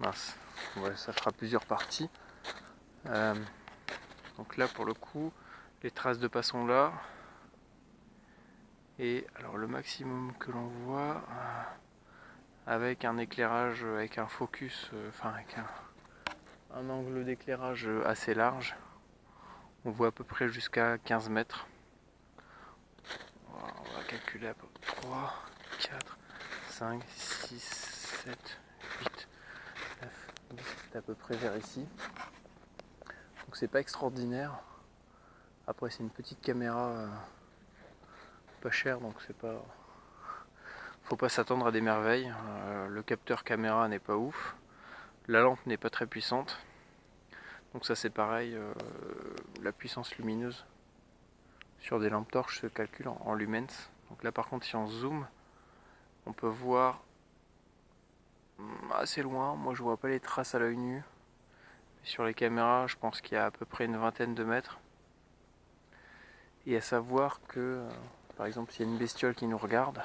Mince, ouais, ça fera plusieurs parties. Donc là pour le coup, les traces de pas sont là. Et alors le maximum que l'on voit, avec un éclairage, avec un focus, enfin avec un angle d'éclairage assez large, on voit à peu près jusqu'à 15 mètres. Voilà, on va calculer à peu près 3, 4, 5, 6, 7, 8, 9, 10, c'est à peu près vers ici. Donc c'est pas extraordinaire. Après c'est une petite caméra pas chère, donc c'est pas... Faut pas s'attendre à des merveilles. Le capteur caméra n'est pas ouf. La lampe n'est pas très puissante. Donc ça c'est pareil, la puissance lumineuse sur des lampes torches se calcule en lumens. Donc là par contre si on zoome, on peut voir assez loin. Moi je vois pas les traces à l'œil nu. Sur les caméras je pense qu'il y a à peu près une vingtaine de mètres. Et à savoir que par exemple s'il y a une bestiole qui nous regarde,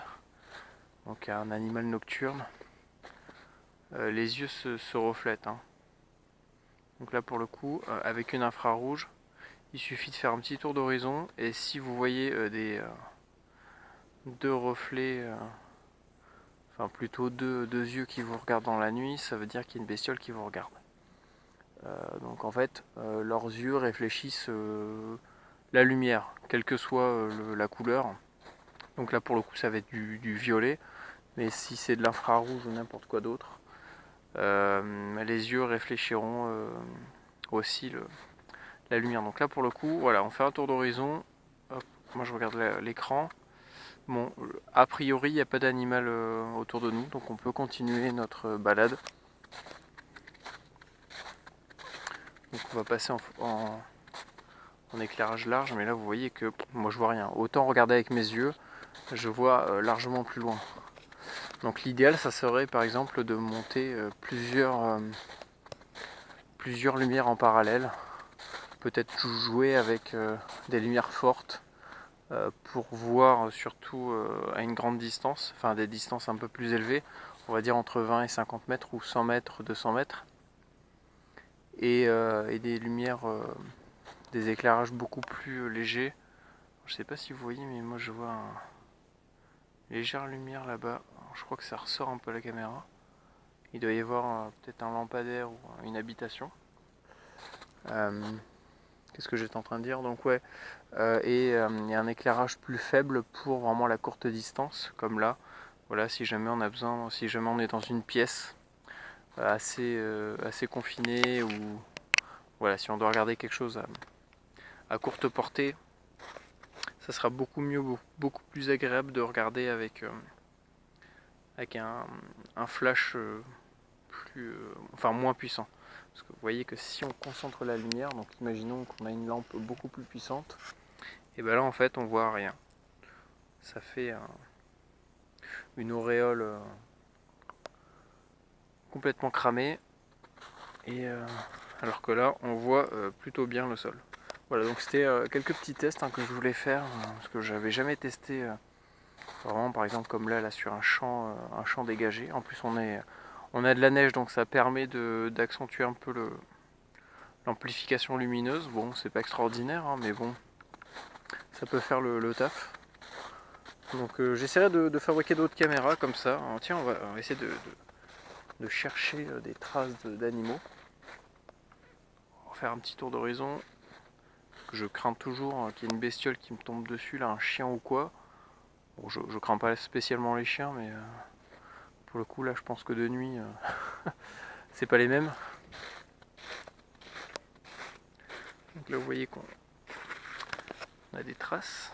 donc un animal nocturne, les yeux se reflètent. Donc là pour le coup, avec une infrarouge, il suffit de faire un petit tour d'horizon et si vous voyez deux reflets, enfin plutôt deux yeux qui vous regardent dans la nuit, ça veut dire qu'il y a une bestiole qui vous regarde. Donc en fait, leurs yeux réfléchissent la lumière, quelle que soit la couleur. Donc là pour le coup ça va être du violet, mais si c'est de l'infrarouge ou n'importe quoi d'autre, les yeux réfléchiront aussi la lumière. Donc là pour le coup, voilà, on fait un tour d'horizon. Moi je regarde l'écran. Bon, a priori il n'y a pas d'animal autour de nous, donc on peut continuer notre balade. Donc on va passer en éclairage large, mais là vous voyez que moi je vois rien. Autant regarder avec mes yeux, je vois largement plus loin. Donc l'idéal ça serait par exemple de monter plusieurs lumières en parallèle. Peut-être jouer avec des lumières fortes pour voir surtout à une grande distance, enfin des distances un peu plus élevées, on va dire entre 20 et 50 mètres ou 100 mètres, 200 mètres, et des lumières, des éclairages beaucoup plus légers. Je sais pas si vous voyez, mais moi je vois une légère lumière là-bas. Je crois que ça ressort un peu à la caméra. Il doit y avoir peut-être un lampadaire ou une habitation. Qu'est-ce que j'étais en train de dire? Donc ouais, et il y a un éclairage plus faible pour vraiment la courte distance, comme là. Voilà, si jamais on a besoin, si jamais on est dans une pièce assez confinée, ou voilà, si on doit regarder quelque chose à courte portée, ça sera beaucoup mieux, beaucoup plus agréable de regarder avec un flash enfin moins puissant. Parce que vous voyez que si on concentre la lumière, donc imaginons qu'on a une lampe beaucoup plus puissante, et bien là en fait on voit rien. Ça fait une auréole complètement cramée, et alors que là on voit plutôt bien le sol. Voilà, donc c'était quelques petits tests que je voulais faire, parce que j'avais jamais testé vraiment, par exemple comme là sur un champ dégagé. En plus on a de la neige, donc ça permet d'accentuer un peu l'amplification lumineuse. Bon, c'est pas extraordinaire, mais bon, ça peut faire le taf. Donc j'essaierai de fabriquer d'autres caméras comme ça. Alors, tiens, on va essayer de chercher des traces d'animaux. On va faire un petit tour d'horizon. Je crains toujours qu'il y ait une bestiole qui me tombe dessus, là, un chien ou quoi. Bon, je crains pas spécialement les chiens, mais pour le coup là je pense que de nuit c'est pas les mêmes. Donc là vous voyez qu'on a des traces.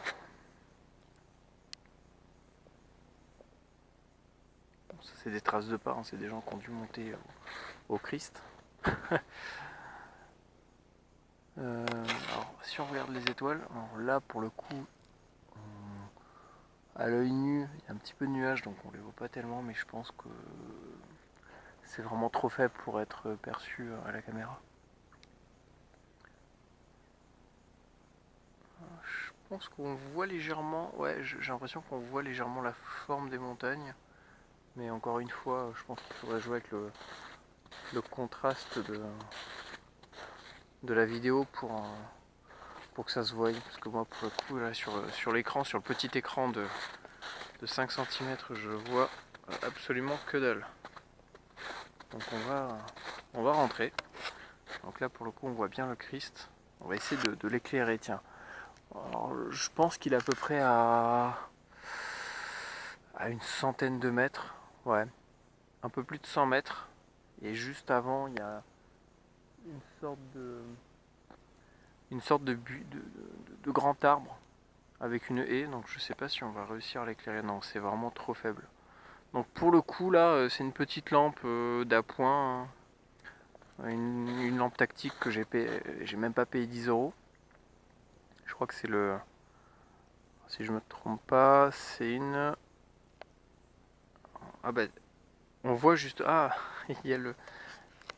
Bon, ça c'est des traces de pas, c'est des gens qui ont dû monter au Christ. Alors si on regarde les étoiles, alors là pour le coup à l'œil nu il y a un petit peu de nuages, donc on les voit pas tellement, mais je pense que c'est vraiment trop faible pour être perçu à la caméra. Je pense qu'on voit légèrement, ouais, j'ai l'impression qu'on voit légèrement la forme des montagnes, mais encore une fois je pense qu'il faudrait jouer avec le contraste de la vidéo pour que ça se voie, parce que moi pour le coup là sur l'écran, sur le petit écran de 5 cm, je vois absolument que dalle. Donc on va rentrer. Donc là pour le coup on voit bien le Christ. On va essayer de l'éclairer, tiens. Alors, je pense qu'il est à peu près à une centaine de mètres, ouais, un peu plus de 100 mètres. Et juste avant il y a une sorte de grand arbre avec une haie, donc je sais pas si on va réussir à l'éclairer. Non, c'est vraiment trop faible. Donc pour le coup là, c'est une petite lampe d'appoint, hein, une lampe tactique que j'ai même pas payé 10 euros. Je crois que c'est le, si je me trompe pas, c'est une, ah bah on voit juste, ah il y a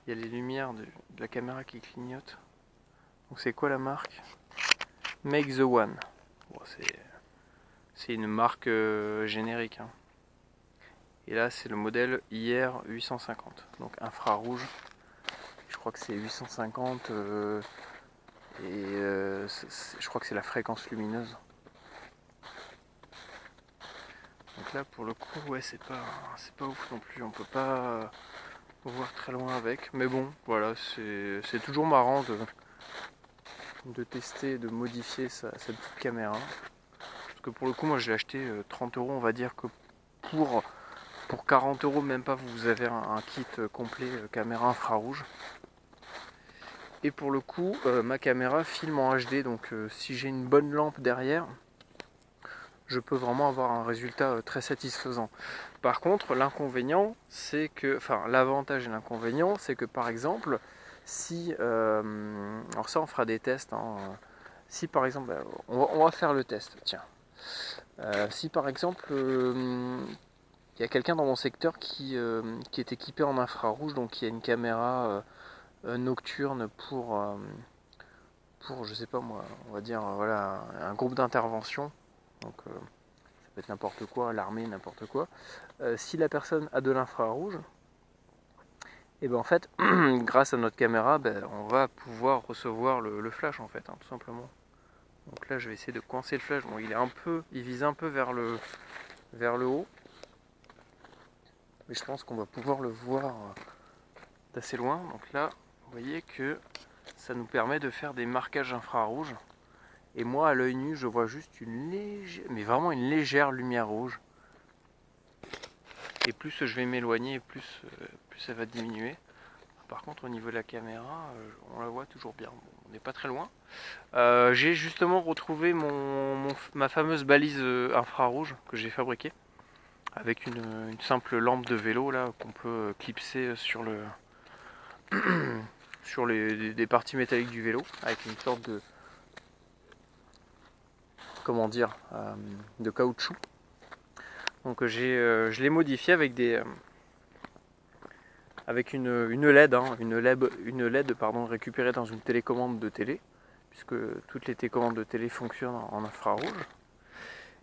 les lumières de la caméra qui clignotent. Donc c'est quoi la marque? Make the One. Bon, c'est une marque générique, hein. Et là c'est le modèle IR 850, donc infrarouge. Je crois que c'est 850 je crois que c'est la fréquence lumineuse. Donc là pour le coup ouais c'est pas ouf non plus, on peut pas voir très loin avec, mais bon voilà, c'est toujours marrant de tester, de modifier cette petite caméra. Parce que pour le coup moi je l'ai acheté 30 euros, on va dire que pour 40 euros même pas, vous avez un kit complet caméra infrarouge. Et pour le coup ma caméra filme en HD, donc si j'ai une bonne lampe derrière, je peux vraiment avoir un résultat très satisfaisant. Par contre, l'inconvénient, c'est que, enfin, l'avantage et l'inconvénient, c'est que par exemple, si, alors ça, on fera des tests, hein, si par exemple, on va faire le test, tiens. Si par exemple, il y a quelqu'un dans mon secteur qui est équipé en infrarouge, donc qui a une caméra nocturne pour, je sais pas moi, on va dire, voilà, un groupe d'intervention, donc ça peut être n'importe quoi, l'armée, n'importe quoi. Si la personne a de l'infrarouge, et ben en fait, grâce à notre caméra, on va pouvoir recevoir le flash en fait, hein, tout simplement. Donc là, je vais essayer de coincer le flash. Bon, il vise un peu vers le haut, mais je pense qu'on va pouvoir le voir d'assez loin. Donc là, vous voyez que ça nous permet de faire des marquages infrarouges. Et moi, à l'œil nu, je vois juste une légère, mais vraiment une légère lumière rouge. Et plus je vais m'éloigner, plus ça va diminuer. Par contre, au niveau de la caméra, on la voit toujours bien. Bon, on n'est pas très loin. J'ai justement retrouvé ma fameuse balise infrarouge que j'ai fabriquée avec une simple lampe de vélo là qu'on peut clipser sur des parties métalliques du vélo avec une sorte de, comment dire, de caoutchouc. Donc je l'ai modifié avec avec une LED, hein, une LED pardon, récupérée dans une télécommande de télé, puisque toutes les télécommandes de télé fonctionnent en infrarouge.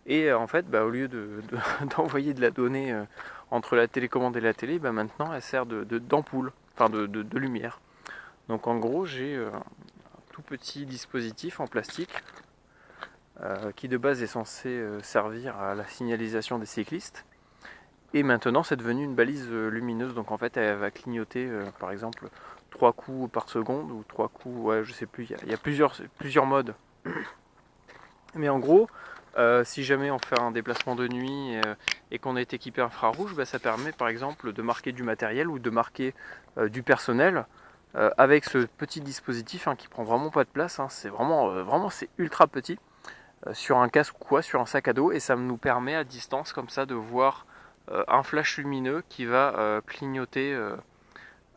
Et en fait, au lieu d'envoyer de la donnée entre la télécommande et la télé, maintenant elle sert d'ampoule, enfin de lumière. Donc en gros, j'ai un tout petit dispositif en plastique qui de base est censé servir à la signalisation des cyclistes. Et maintenant, c'est devenu une balise lumineuse. Donc en fait, elle va clignoter, par exemple, 3 coups par seconde ou 3 coups, ouais, je sais plus. Il y a plusieurs modes. Mais en gros, si jamais on fait un déplacement de nuit et qu'on est équipé infrarouge, ça permet par exemple de marquer du matériel ou de marquer du personnel avec ce petit dispositif qui prend vraiment pas de place. C'est vraiment c'est ultra petit sur un casque ou quoi, sur un sac à dos, et ça nous permet à distance comme ça de voir un flash lumineux qui va clignoter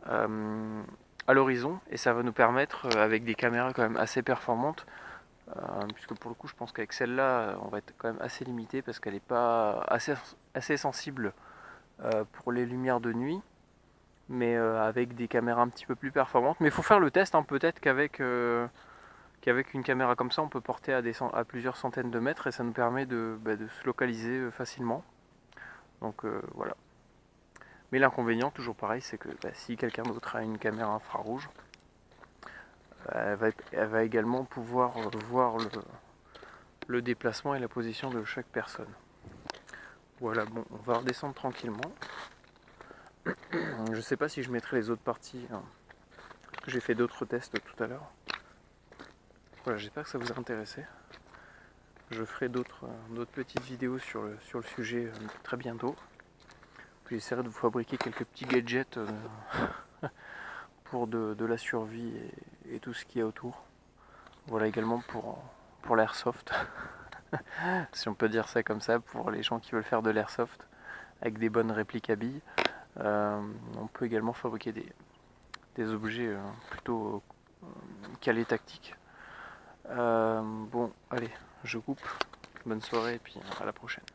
à l'horizon, et ça va nous permettre avec des caméras quand même assez performantes, puisque pour le coup je pense qu'avec celle-là on va être quand même assez limité parce qu'elle n'est pas assez sensible pour les lumières de nuit, mais avec des caméras un petit peu plus performantes. Mais il faut faire le test, peut-être qu'avec une caméra comme ça on peut porter à plusieurs centaines de mètres, et ça nous permet de se localiser facilement. Donc voilà. Mais l'inconvénient, toujours pareil, c'est que si quelqu'un d'autre a une caméra infrarouge, elle va également pouvoir voir le déplacement et la position de chaque personne. Voilà, bon, on va redescendre tranquillement. Je sais pas si je mettrai les autres parties, hein, parce que j'ai fait d'autres tests tout à l'heure. Voilà, j'espère que ça vous a intéressé. Je ferai d'autres petites vidéos sur le sujet très bientôt. Puis j'essaierai de vous fabriquer quelques petits gadgets pour de la survie et tout ce qu'il y a autour. Voilà également pour l'airsoft, si on peut dire ça comme ça, pour les gens qui veulent faire de l'airsoft avec des bonnes répliques à billes. On peut également fabriquer des objets plutôt calés tactiques. Bon, allez, je coupe. Bonne soirée et puis à la prochaine.